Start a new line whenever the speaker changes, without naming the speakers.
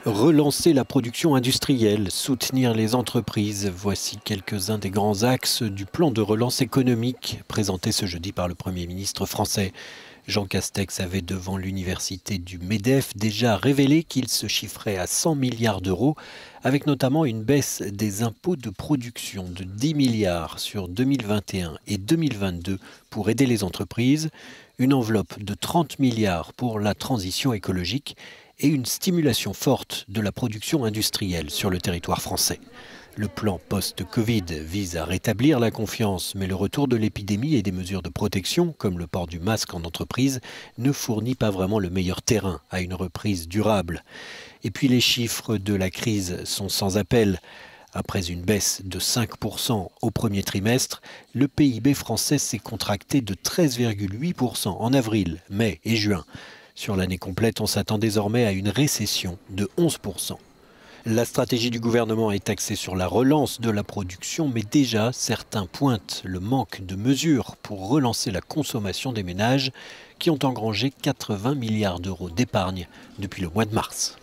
Relancer la production industrielle, soutenir les entreprises, voici quelques-uns des grands axes du plan de relance économique présenté ce jeudi par le Premier ministre français. Jean Castex avait devant l'université du MEDEF déjà révélé qu'il se chiffrait à 100 milliards d'euros, avec notamment une baisse des impôts de production de 10 milliards sur 2021 et 2022 pour aider les entreprises, une enveloppe de 30 milliards pour la transition écologique et une stimulation forte de la production industrielle sur le territoire français. Le plan post-Covid vise à rétablir la confiance, mais le retour de l'épidémie et des mesures de protection, comme le port du masque en entreprise, ne fournit pas vraiment le meilleur terrain à une reprise durable. Et puis les chiffres de la crise sont sans appel. Après une baisse de 5% au premier trimestre, le PIB français s'est contracté de 13,8% en avril, mai et juin. Sur l'année complète, on s'attend désormais à une récession de 11%. La stratégie du gouvernement est axée sur la relance de la production, mais déjà certains pointent le manque de mesures pour relancer la consommation des ménages qui ont engrangé 80 milliards d'euros d'épargne depuis le mois de mars.